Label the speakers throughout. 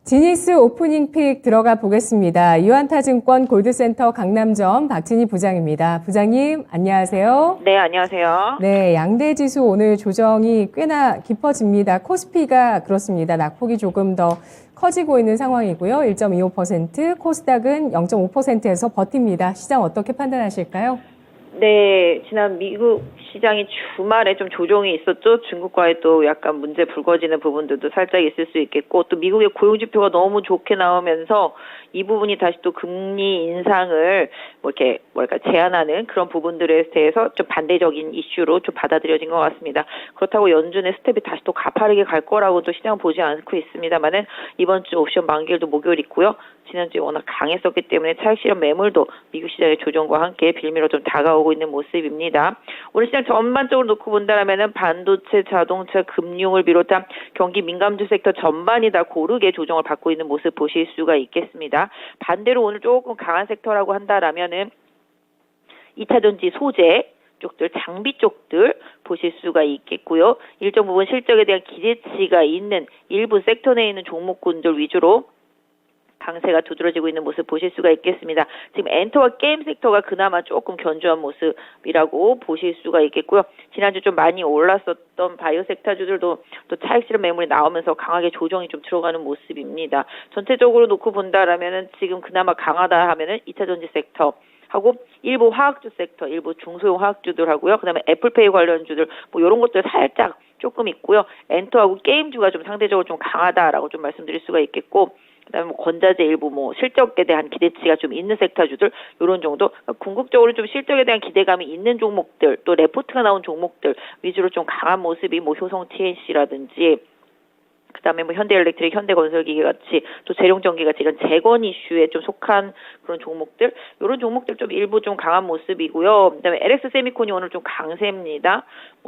Speaker 1: 지니스 오프닝 픽 들어가 보겠습니다. 유한타증권 골드센터 강남점 박진희 부장입니다. 부장님, 안녕하세요.
Speaker 2: 네, 안녕하세요.
Speaker 1: 네, 양대 지수 오늘 조정이 꽤나 깊어집니다. 코스피가 그렇습니다. 낙폭이 조금 더 커지고 있는 상황이고요. 1.25%, 코스닥은 0.5%에서 버팁니다. 시장 어떻게 판단하실까요?
Speaker 2: 네, 지난 미국 시장이 주말에 좀 조정이 있었죠. 중국과의 또 약간 문제 불거지는 부분들도 살짝 있을 수 있겠고, 또 미국의 고용지표가 너무 좋게 나오면서 이 부분이 다시 또 금리 인상을 제한하는 그런 부분들에 대해서 좀 반대적인 이슈로 좀 받아들여진 것 같습니다. 그렇다고 연준의 스텝이 다시 또 가파르게 갈 거라고 또 시장은 보지 않고 있습니다만은 이번 주 옵션 만기일도 목요일 있고요. 지난주에 워낙 강했었기 때문에 차익 실현 매물도 미국 시장의 조정과 함께 빌미로 좀 다가오고 있는 모습입니다. 오늘 시장 전반적으로 놓고 본다면은 반도체, 자동차, 금융을 비롯한 경기 민감주 섹터 전반이 다 고르게 조정을 받고 있는 모습 보실 수가 있겠습니다. 반대로 오늘 조금 강한 섹터라고 한다라면은 2차전지 소재 쪽들, 장비 쪽들 보실 수가 있겠고요. 일정 부분 실적에 대한 기대치가 있는 일부 섹터 내에 있는 종목군들 위주로 강세가 두드러지고 있는 모습 보실 수가 있겠습니다. 지금 엔터와 게임 섹터가 그나마 조금 견조한 모습이라고 보실 수가 있겠고요. 지난주 좀 많이 올랐었던 바이오 섹터주들도 또 차익 실현 매물이 나오면서 강하게 조정이 좀 들어가는 모습입니다. 전체적으로 놓고 본다라면은 지금 그나마 강하다 하면은 2차전지 섹터 하고 일부 화학주 섹터, 일부 중소형 화학주들 하고요. 그다음에 애플페이 관련주들 이런 것들 살짝 조금 있고요. 엔터하고 게임주가 좀 상대적으로 좀 강하다라고 좀 말씀드릴 수가 있겠고, 그다음에 건자재 일부 실적에 대한 기대치가 좀 있는 섹터주들 이런 정도, 궁극적으로 좀 실적에 대한 기대감이 있는 종목들, 또 레포트가 나온 종목들 위주로 좀 강한 모습이 효성 TNC라든지 그다음에 현대엘렉트릭, 현대건설기계 같이 또 재룡전기 같이 이런 재건 이슈에 좀 속한 그런 종목들, 이런 종목들 좀 일부 좀 강한 모습이고요. 그다음에 LX 세미콘이 오늘 좀 강세입니다.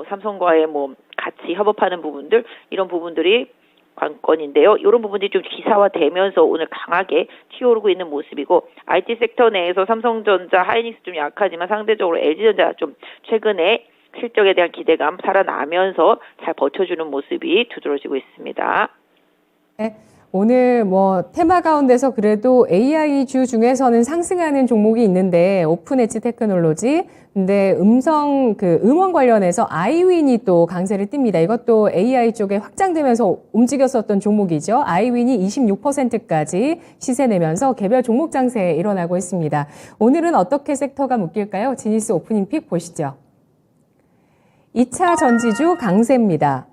Speaker 2: 삼성과의 같이 협업하는 부분들, 이런 부분들이 관건인데요. 이런 부분들이 좀 기사화되면서 오늘 강하게 튀어오르고 있는 모습이고, IT 섹터 내에서 삼성전자, 하이닉스 좀 약하지만 상대적으로 LG전자 좀 최근에 실적에 대한 기대감 살아나면서 잘 버텨주는 모습이 두드러지고 있습니다.
Speaker 1: 네, 오늘 테마 가운데서 그래도 AI주 중에서는 상승하는 종목이 있는데 오픈 엣지 테크놀로지, 근데 음원 관련해서 아이윈이 또 강세를 띱니다. 이것도 AI 쪽에 확장되면서 움직였었던 종목이죠. 아이윈이 26%까지 시세 내면서 개별 종목 장세 일어나고 있습니다. 오늘은 어떻게 섹터가 묶일까요? 지니스 오프닝 픽 보시죠. 2차 전지주 강세입니다.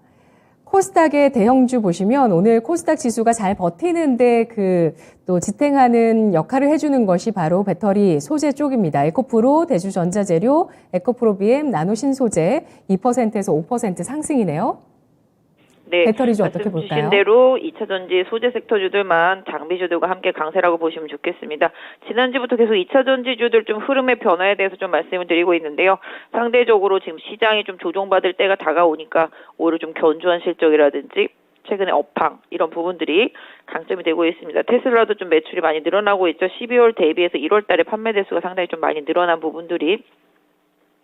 Speaker 1: 코스닥의 대형주 보시면 오늘 코스닥 지수가 잘 버티는데 또 지탱하는 역할을 해주는 것이 바로 배터리 소재 쪽입니다. 에코프로, 대주전자재료, 에코프로 BM, 나노신소재 2%에서 5% 상승이네요.
Speaker 2: 네,
Speaker 1: 배터리주 어떻게 볼까요?
Speaker 2: 말씀 주신 대로 2차전지 소재 섹터주들만 장비주들과 함께 강세라고 보시면 좋겠습니다. 지난주부터 계속 2차전지주들 좀 흐름의 변화에 대해서 좀 말씀을 드리고 있는데요. 상대적으로 지금 시장이 좀 조정받을 때가 다가오니까 오히려 좀 견조한 실적이라든지 최근에 업황 이런 부분들이 강점이 되고 있습니다. 테슬라도 좀 매출이 많이 늘어나고 있죠. 12월 대비해서 1월 달에 판매 대수가 상당히 좀 많이 늘어난 부분들이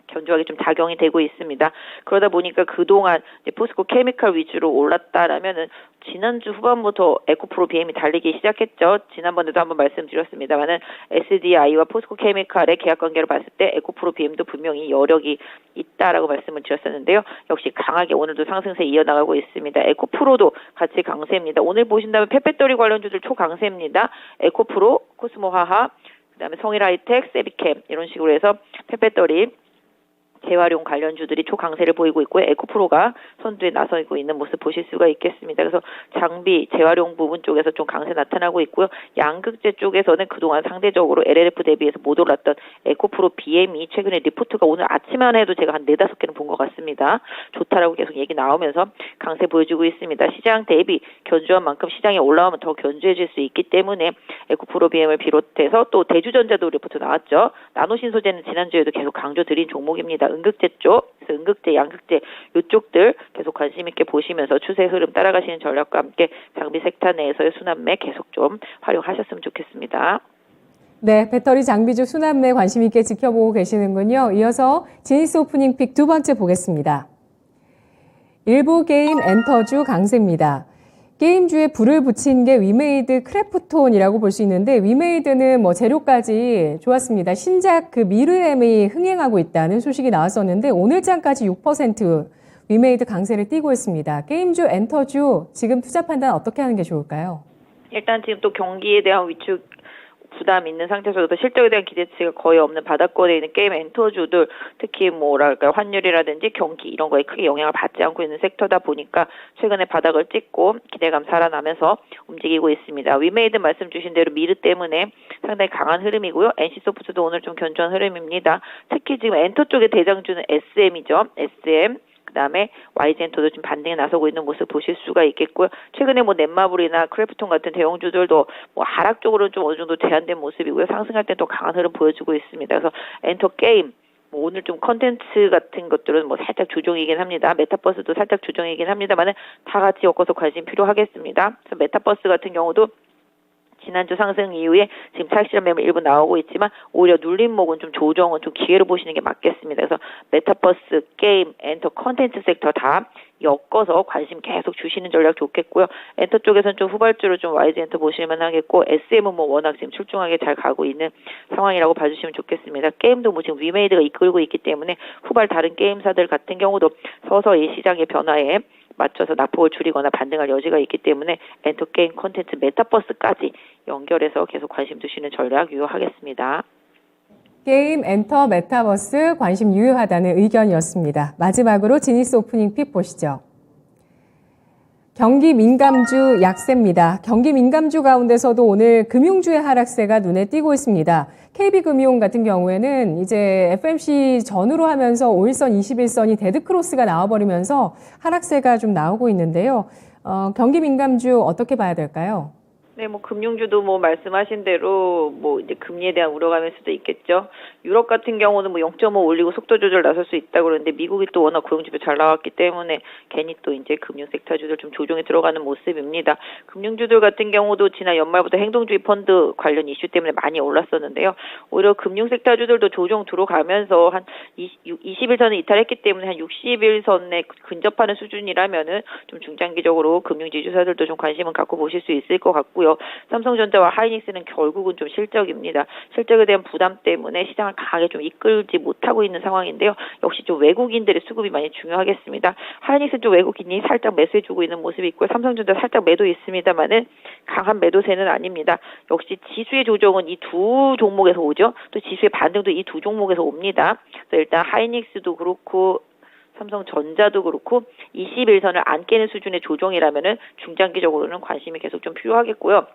Speaker 2: 견조하게 좀 작용이 되고 있습니다. 그러다 보니까 그동안 포스코 케미칼 위주로 올랐다라면은 지난주 후반부터 에코프로 BM이 달리기 시작했죠. 지난번에도 한번 말씀드렸습니다만은 SDI와 포스코 케미칼의 계약 관계를 봤을 때 에코프로 BM도 분명히 여력이 있다라고 말씀을 드렸었는데요. 역시 강하게 오늘도 상승세 이어나가고 있습니다. 에코프로도 같이 강세입니다. 오늘 보신다면 폐배터리 관련주들 초강세입니다. 에코프로, 코스모화학, 그다음에 성일하이텍, 세비캠 이런 식으로 해서 폐배터리 재활용 관련주들이 초강세를 보이고 있고요. 에코프로가 선두에 나서고 있는 모습 보실 수가 있겠습니다. 그래서 장비, 재활용 부분 쪽에서 좀 강세 나타나고 있고요. 양극재 쪽에서는 그동안 상대적으로 LLF 대비해서 못 올랐던 에코프로 BM이 최근에 리포트가 오늘 아침만 해도 제가 한 4-5개는 본 것 같습니다. 좋다라고 계속 얘기 나오면서 강세 보여주고 있습니다. 시장 대비 견조한 만큼 시장에 올라오면 더 견조해질 수 있기 때문에 에코프로 BM을 비롯해서 또 대주전자도 리포트 나왔죠. 나노신소재는 지난주에도 계속 강조드린 종목입니다. 음극재 쪽, 그래서 음극재, 양극재 이쪽들 계속 관심 있게 보시면서 추세 흐름 따라가시는 전략과 함께 장비 섹터 내에서의 순환매 계속 좀 활용하셨으면 좋겠습니다.
Speaker 1: 네, 배터리 장비주 순환매 관심 있게 지켜보고 계시는군요. 이어서 지니스 오프닝 픽 두 번째 보겠습니다. 일부 게임 엔터주 강세입니다. 게임주에 불을 붙인 게 위메이드 크래프톤이라고 볼 수 있는데 위메이드는 뭐 재료까지 좋았습니다. 신작 그 미르엠이 흥행하고 있다는 소식이 나왔었는데 오늘장까지 6% 위메이드 강세를 띠고 있습니다. 게임주, 엔터주 지금 투자 판단 어떻게 하는 게 좋을까요?
Speaker 2: 일단 지금 또 경기에 대한 위축 부담 있는 상태에서도 실적에 대한 기대치가 거의 없는 바닥권에 있는 게임 엔터주들, 특히 뭐랄까요, 환율이라든지 경기 이런 거에 크게 영향을 받지 않고 있는 섹터다 보니까 최근에 바닥을 찍고 기대감 살아나면서 움직이고 있습니다. 위메이드 말씀 주신 대로 미르 때문에 상당히 강한 흐름이고요. NC소프트도 오늘 좀 견조한 흐름입니다. 특히 지금 엔터 쪽의 대장주는 SM이죠. SM. 그다음에 YG엔터도 좀 반등에 나서고 있는 모습 보실 수가 있겠고요. 최근에 뭐 넷마블이나 크래프톤 같은 대형주들도 뭐 하락 쪽으로는 좀 어느 정도 제한된 모습이고요. 상승할 때 또 강한 흐름 보여주고 있습니다. 그래서 엔터 게임 뭐 오늘 좀 컨텐츠 같은 것들은 뭐 살짝 조정이긴 합니다. 메타버스도 살짝 조정이긴 합니다만은 다 같이 엮어서 관심 필요하겠습니다. 그래서 메타버스 같은 경우도 지난주 상승 이후에 지금 차익 실현 매물 일부 나오고 있지만 오히려 눌림목은 좀 조정은 좀 기회로 보시는 게 맞겠습니다. 그래서 메타버스, 게임, 엔터, 컨텐츠 섹터 다 엮어서 관심 계속 주시는 전략 좋겠고요. 엔터 쪽에서는 좀 후발주로 좀 YG엔터 보실만 하겠고 SM은 뭐 워낙 지금 출중하게 잘 가고 있는 상황이라고 봐주시면 좋겠습니다. 게임도 뭐 지금 위메이드가 이끌고 있기 때문에 후발 다른 게임사들 같은 경우도 서서히 시장의 변화에 맞춰서 낙폭을 줄이거나 반등할 여지가 있기 때문에 엔터, 게임, 콘텐츠, 메타버스까지 연결해서 계속 관심 두시는 전략 유효하겠습니다.
Speaker 1: 게임, 엔터, 메타버스 관심 유효하다는 의견이었습니다. 마지막으로 지니스 오프닝 픽 보시죠. 경기 민감주 약세입니다. 경기 민감주 가운데서도 오늘 금융주의 하락세가 눈에 띄고 있습니다. KB금융 같은 경우에는 이제 FMC 전후로 하면서 5일선, 21선이 데드크로스가 나와버리면서 하락세가 좀 나오고 있는데요. 경기 민감주 어떻게 봐야 될까요?
Speaker 2: 네, 뭐 금융주도 뭐 말씀하신 대로 뭐 이제 금리에 대한 우려감일 수도 있겠죠. 유럽 같은 경우는 뭐 0.5 올리고 속도 조절 나설 수 있다고 그러는데 미국이 또 워낙 고용지표 잘 나왔기 때문에 괜히 또 이제 금융 섹터주들 좀 조정에 들어가는 모습입니다. 금융주들 같은 경우도 지난 연말부터 행동주의 펀드 관련 이슈 때문에 많이 올랐었는데요. 오히려 금융 섹터주들도 조정 들어가면서 한 20일선을 이탈했기 때문에 한 60일선에 근접하는 수준이라면은 좀 중장기적으로 금융지주사들도 좀 관심은 갖고 보실 수 있을 것 같고요. 삼성전자와 하이닉스는 결국은 좀 실적입니다. 실적에 대한 부담 때문에 시장을 강하게 좀 이끌지 못하고 있는 상황인데요. 역시 좀 외국인들의 수급이 많이 중요하겠습니다. 하이닉스는 좀 외국인이 살짝 매수해주고 있는 모습이 있고요. 삼성전자 살짝 매도 있습니다만은 강한 매도세는 아닙니다. 역시 지수의 조정은 이 두 종목에서 오죠. 또 지수의 반등도 이 두 종목에서 옵니다. 그래서 일단 하이닉스도 그렇고 삼성전자도 그렇고 21선을 안 깨는 수준의 조정이라면은 중장기적으로는 관심이 계속 좀 필요하겠고요.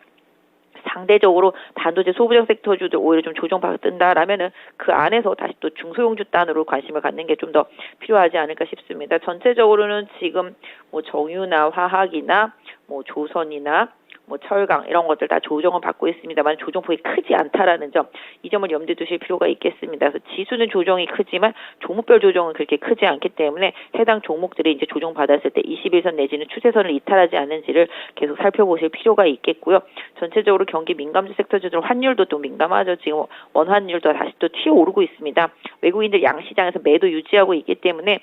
Speaker 2: 상대적으로 반도체 소부장 섹터주들 오히려 좀 조정받는다라면은 그 안에서 다시 또 중소형주 단으로 관심을 갖는 게 좀 더 필요하지 않을까 싶습니다. 전체적으로는 지금 뭐 정유나 화학이나 뭐 조선이나 뭐 철강 이런 것들 다 조정을 받고 있습니다만 조정폭이 크지 않다라는 점, 이 점을 염두에 두실 필요가 있겠습니다. 그래서 지수는 조정이 크지만 종목별 조정은 그렇게 크지 않기 때문에 해당 종목들이 이제 조정받았을 때 21선 내지는 추세선을 이탈하지 않는지를 계속 살펴보실 필요가 있겠고요. 전체적으로 경기 민감주 섹터주들 환율도 또 민감하죠. 지금 원환율도 다시 또 튀어오르고 있습니다. 외국인들 양시장에서 매도 유지하고 있기 때문에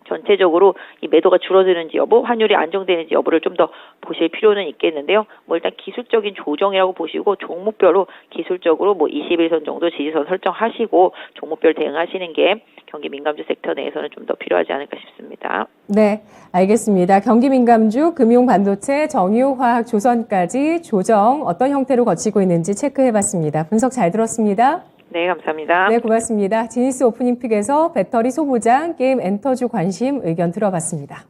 Speaker 2: 전체적으로 이 매도가 줄어드는지 여부, 환율이 안정되는지 여부를 좀 더 보실 필요는 있겠는데요. 뭐 일단 기술적인 조정이라고 보시고 종목별로 기술적으로 뭐 21선 정도 지지선 설정하시고 종목별 대응하시는 게 경기 민감주 섹터 내에서는 좀 더 필요하지 않을까 싶습니다.
Speaker 1: 네, 알겠습니다. 경기 민감주, 금융, 반도체, 정유, 화학, 조선까지 조정 어떤 형태로 거치고 있는지 체크해봤습니다. 분석 잘 들었습니다.
Speaker 2: 네, 감사합니다.
Speaker 1: 네, 고맙습니다. 지니스 오프닝 픽에서 배터리 소부장, 게임 엔터주 관심 의견 들어봤습니다.